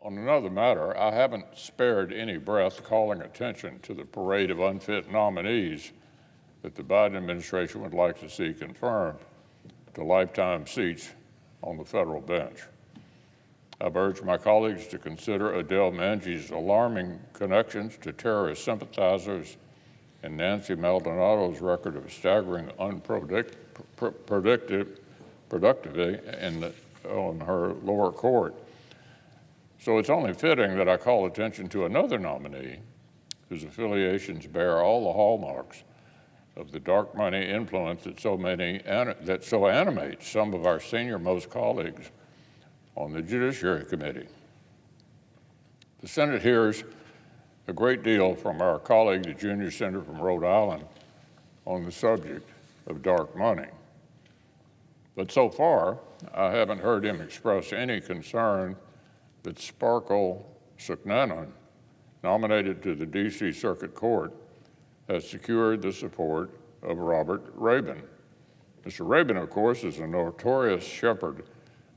On another matter, I haven't spared any breath calling attention to the parade of unfit nominees that the Biden administration would like to see confirmed to lifetime seats on the federal bench. I've urged my colleagues to consider Adele Mangy's alarming connections to terrorist sympathizers and Nancy Maldonado's record of staggering productivity on her lower court. So it's only fitting that I call attention to another nominee whose affiliations bear all the hallmarks of the dark money influence that so animates some of our senior-most colleagues on the Judiciary Committee. The Senate hears a great deal from our colleague, the junior senator from Rhode Island, on the subject of dark money. But so far, I haven't heard him express any concern that Sparkle Suknanan, nominated to the D.C. Circuit Court, has secured the support of Robert Rabin. Mr. Rabin, of course, is a notorious shepherd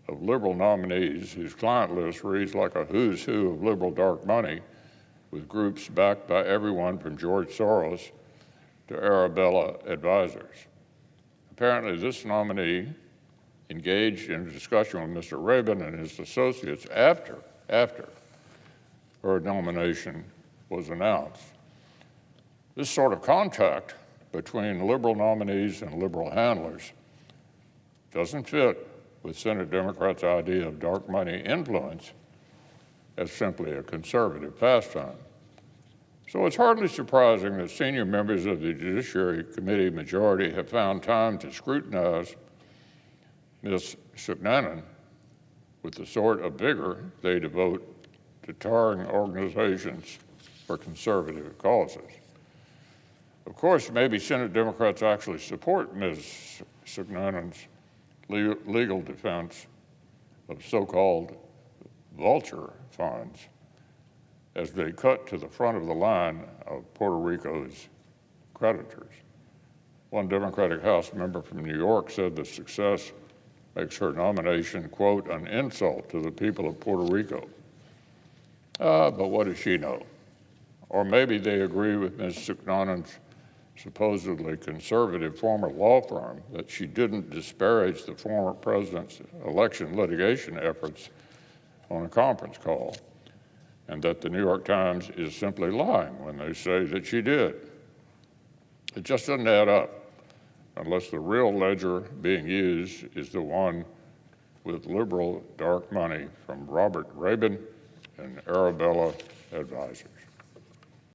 of liberal nominees whose client list reads like a who's who of liberal dark money, with groups backed by everyone from George Soros to Arabella advisors. Apparently, this nominee engaged in a discussion with Mr. Rabin and his associates after her nomination was announced. This sort of contact between liberal nominees and liberal handlers doesn't fit with Senate Democrats' idea of dark money influence as simply a conservative pastime. So it's hardly surprising that senior members of the Judiciary Committee majority have found time to scrutinize Ms. Suknanan with the sort of vigor they devote to tarring organizations for conservative causes. Of course, maybe Senate Democrats actually support Ms. Suknanan's legal defense of so-called vulture funds as they cut to the front of the line of Puerto Rico's creditors. One Democratic House member from New York said the success makes her nomination, quote, an insult to the people of Puerto Rico. But what does she know? Or maybe they agree with Ms. Suknanan's supposedly conservative former law firm that she didn't disparage the former president's election litigation efforts on a conference call, and that the New York Times is simply lying when they say that she did. It just doesn't add up unless the real ledger being used is the one with liberal dark money from Robert Rabin and Arabella advisors.